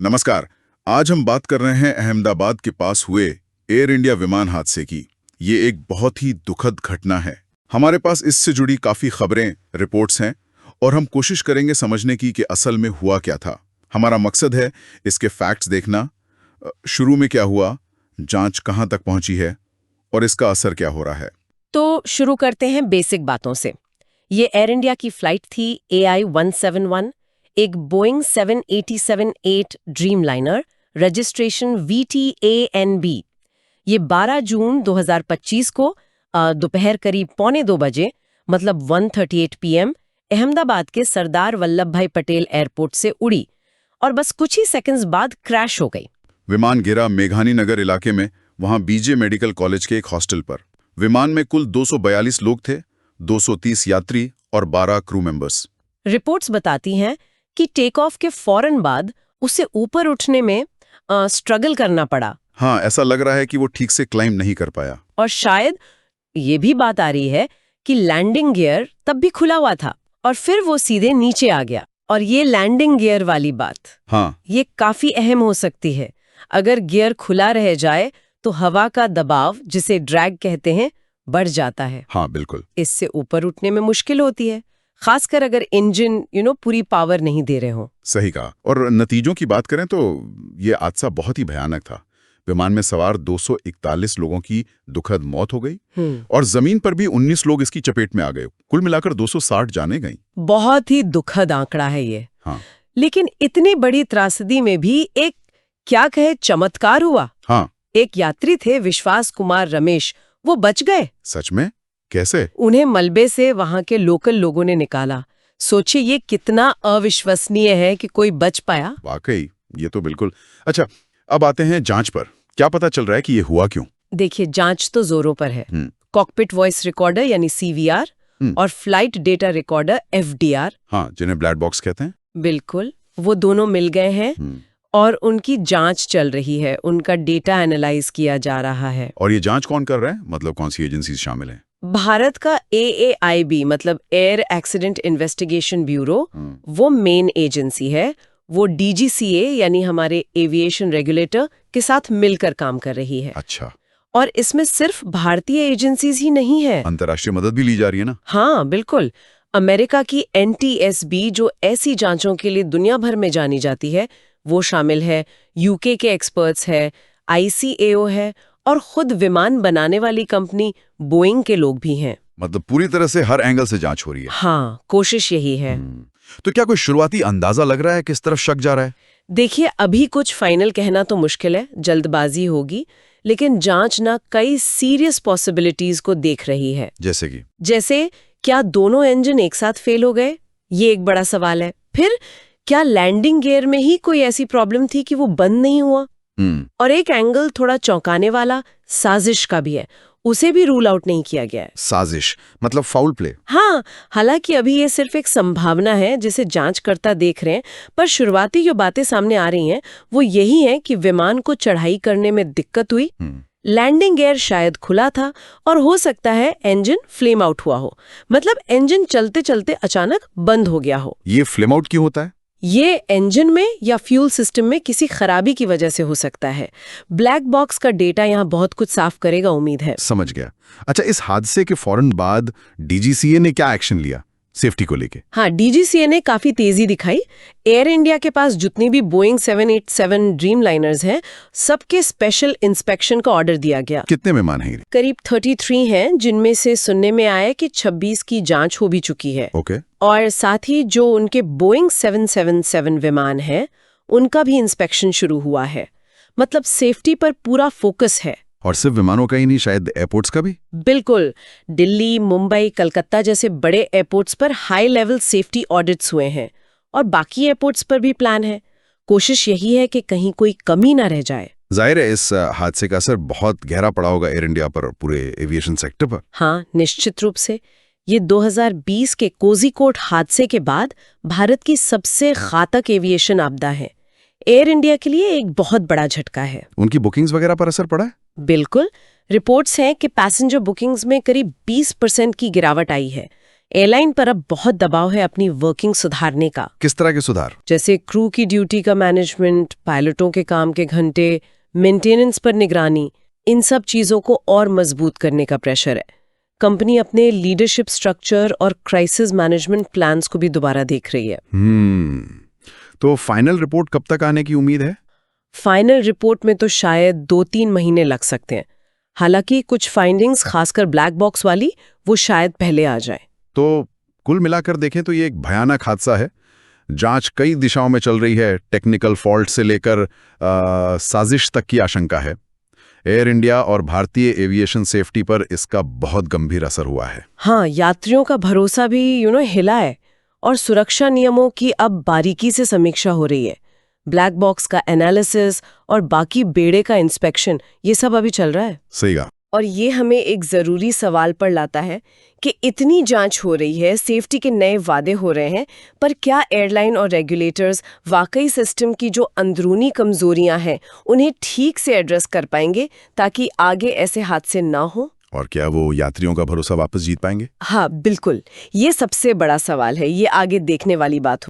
नमस्कार। आज हम बात कर रहे हैं अहमदाबाद के पास हुए एयर इंडिया विमान हादसे की। ये एक बहुत ही दुखद घटना है। हमारे पास इससे जुड़ी काफी खबरें, रिपोर्ट्स हैं और हम कोशिश करेंगे समझने की कि असल में हुआ क्या था। हमारा मकसद है इसके फैक्ट्स देखना, शुरू में क्या हुआ, जांच कहां तक पहुंची है और इसका असर क्या हो रहा है। तो शुरू करते हैं बेसिक बातों से। ये एयर इंडिया की फ्लाइट थी AI-171, एक बोइंग 787-8 ड्रीमलाइनर, रजिस्ट्रेशन VTANB। ये 12 जून 2025 को दोपहर करीब 1:45 बजे, मतलब 1:38 PM, अहमदाबाद के सरदार वल्लभ भाई पटेल एयरपोर्ट से उड़ी और बस कुछ ही सेकंड्स बाद क्रैश हो गई। विमान गिरा मेघानी नगर इलाके में, वहां बीजे मेडिकल कॉलेज के एक हॉस्टल पर। विमान में कुल 242 लोग थे, 230 यात्री और 12 क्रू मेंबर्स। रिपोर्ट्स बताती हैं कि टेक ऑफ के फौरन बाद उसे ऊपर उठने में स्ट्रगल करना पड़ा। हाँ, ऐसा लग रहा है कि वो ठीक से क्लाइंब नहीं कर पाया। और शायद ये भी बात आ रही है कि लैंडिंग गियर तब भी खुला हुआ था और फिर वो सीधे नीचे आ गया। और ये लैंडिंग गियर वाली बात, हाँ, ये काफी अहम हो सकती है। अगर गियर खुला रह जाए तो हवा का दबाव, जिसे ड्रैग कहते हैं, बढ़ जाता है। हाँ, बिल्कुल। इससे ऊपर उठने में मुश्किल होती है, खासकर अगर इंजन पूरी पावर नहीं दे रहे हो। सही कहा। और नतीजों की बात करें तो ये हादसा बहुत ही भयानक था। विमान में सवार 241 लोगों की दुखद मौत हो गई और जमीन पर भी 19 लोग इसकी चपेट में आ गए। कुल मिलाकर 260 जानें गईं। बहुत ही दुखद आंकड़ा है ये। हाँ। लेकिन इतनी बड़ी त्रासदी में भी एक, क्या कहे, चमत्कार हुआ। हाँ। एक यात्री थे, विश्वास कुमार रमेश, वो बच गए। सच में? कैसे? उन्हें मलबे से वहां के लोकल लोगों ने निकाला। सोचिए ये कितना अविश्वसनीय है कि कोई बच पाया। वाकई, ये तो बिल्कुल। अच्छा, अब आते हैं जांच पर। क्या पता चल रहा है कि ये हुआ क्यों? देखिए, जांच तो जोरों पर है। कॉकपिट वॉइस रिकॉर्डर यानी CVR और फ्लाइट डेटा रिकॉर्डर FDR, हाँ, जिन्हें ब्लैक बॉक्स कहते हैं। बिल्कुल, वो दोनों मिल गए हैं और उनकी जांच चल रही है। उनका डेटा एनालाइज किया जा रहा है। और ये जांच कौन कर रहा है? मतलब कौन सी एजेंसी शामिल है? भारत का AAIB, मतलब एयर एक्सीडेंट इन्वेस्टिगेशन ब्यूरो, वो मेन एजेंसी है। वो DGCA यानी हमारे एविएशन रेगुलेटर के साथ मिलकर काम कर रही है। अच्छा। और इसमें सिर्फ भारतीय एजेंसीज ही नहीं है, अंतर्राष्ट्रीय मदद भी ली जा रही है ना? हाँ बिल्कुल। अमेरिका की NTSB, जो ऐसी जांचों के लिए दुनिया भर में जानी जाती है, वो शामिल है। UK के एक्सपर्ट्स है, ICAO है और खुद विमान बनाने वाली कंपनी बोइंग के लोग भी हैं। मतलब पूरी तरह से हर एंगल से जांच हो रही है। हाँ, कोशिश यही है। तो क्या कोई शुरुआती अंदाजा लग रहा है किस तरफ शक जा रहा है? देखिए, अभी कुछ फाइनल कहना तो मुश्किल है, जल्दबाजी होगी, लेकिन जांच ना कई सीरियस पॉसिबिलिटीज को देख रही है। जैसे क्या दोनों इंजन एक साथ फेल हो गए? ये एक बड़ा सवाल है। फिर क्या लैंडिंग गियर में ही कोई ऐसी प्रॉब्लम थी कि वो बंद नहीं हुआ? और एक एंगल थोड़ा चौंकाने वाला, साजिश का भी है। उसे भी रूल आउट नहीं किया गया है। साजिश मतलब फाउल प्ले? हाँ, हालांकि अभी ये सिर्फ एक संभावना है जिसे जांचकर्ता देख रहे हैं, पर शुरुआती जो बातें सामने आ रही हैं वो यही है कि विमान को चढ़ाई करने में दिक्कत हुई, लैंडिंग गियर शायद खुला था और हो सकता है इंजन फ्लेम आउट हुआ हो। मतलब इंजन चलते चलते अचानक बंद हो गया हो। ये फ्लेम आउट क्यों होता है? ये इंजन में या फ्यूल सिस्टम में किसी खराबी की वजह से हो सकता है। ब्लैक बॉक्स का डेटा यहाँ बहुत कुछ साफ करेगा, उम्मीद है। समझ गया। अच्छा, इस हादसे के फौरन बाद DGCA ने क्या एक्शन लिया सेफ्टी को लेके? हाँ, DGCA ने काफी तेजी दिखाई। एयर इंडिया के पास जितनी भी बोइंग 787 ड्रीमलाइनर्स हैं, सबके स्पेशल इंस्पेक्शन का ऑर्डर दिया गया। कितने विमान हैं? करीब 33 हैं, जिनमें से सुनने में आया कि 26 की जांच हो भी चुकी है। ओके। और साथ ही जो उनके बोइंग 777 विमान है, उनका भी इंस्पेक्शन शुरू हुआ है। मतलब सेफ्टी पर पूरा फोकस है। और सिर्फ विमानों का ही नहीं, शायद एयरपोर्ट्स का भी? बिल्कुल। दिल्ली, मुंबई, कलकत्ता जैसे बड़े एयरपोर्ट्स पर हाई लेवल सेफ्टी ऑडिट्स हुए हैं और बाकी एयरपोर्ट्स पर भी प्लान है। कोशिश यही है कि कहीं कोई कमी ना रह जाए। जाहिर है इस हादसे का असर बहुत गहरा पड़ा होगा एयर इंडिया पर और पूरे एविएशन सेक्टर पर। हाँ, निश्चित रूप से। ये 2020 के कोझिकोड हादसे के बाद भारत की सबसे घातक एविएशन आपदा है। एयर इंडिया के लिए एक बहुत बड़ा झटका है। उनकी बुकिंग्स वगैरह पर असर पड़ा है? बिल्कुल। रिपोर्ट्स हैं कि पैसेंजर बुकिंग्स में करीब 20% की गिरावट आई है। एयरलाइन पर अब बहुत दबाव है अपनी वर्किंग सुधारने का। किस तरह के सुधार? जैसे क्रू की ड्यूटी का मैनेजमेंट, पायलटों के काम के घंटे, मेंटेनेंस पर निगरानी, इन सब चीजों को और मजबूत करने का प्रेशर है। कंपनी अपने लीडरशिप स्ट्रक्चर और क्राइसिस मैनेजमेंट प्लान्स को भी दोबारा देख रही है। तो फाइनल रिपोर्ट कब तक आने की उम्मीद है? फाइनल रिपोर्ट में तो शायद 2-3 महीने लग सकते हैं। हालांकि कुछ फाइंडिंग्स, खासकर ब्लैक बॉक्स वाली, वो शायद पहले आ जाए। तो कुल मिलाकर देखें तो ये एक भयानक हादसा है। जांच कई दिशाओं में चल रही है, टेक्निकल फॉल्ट से लेकर साजिश तक की आशंका है। एयर इंडिया और भारतीय एविएशन सेफ्टी पर इसका बहुत गंभीर असर हुआ है। हाँ, यात्रियों का भरोसा भी हिला है और सुरक्षा नियमों की अब बारीकी से समीक्षा हो रही है। ब्लैक बॉक्स का एनालिसिस और बाकी बेड़े का इंस्पेक्शन, ये सब अभी चल रहा है। सही कहा। और ये हमें एक जरूरी सवाल पर लाता है कि इतनी जांच हो रही है, सेफ्टी के नए वादे हो रहे हैं, पर क्या एयरलाइन और रेगुलेटर्स वाकई सिस्टम की जो अंदरूनी कमजोरियां हैं उन्हें ठीक से एड्रेस कर पाएंगे ताकि आगे ऐसे हादसे ना हो? और क्या वो यात्रियों का भरोसा वापस जीत पाएंगे? हाँ बिल्कुल, ये सबसे बड़ा सवाल है। ये आगे देखने वाली बात हो।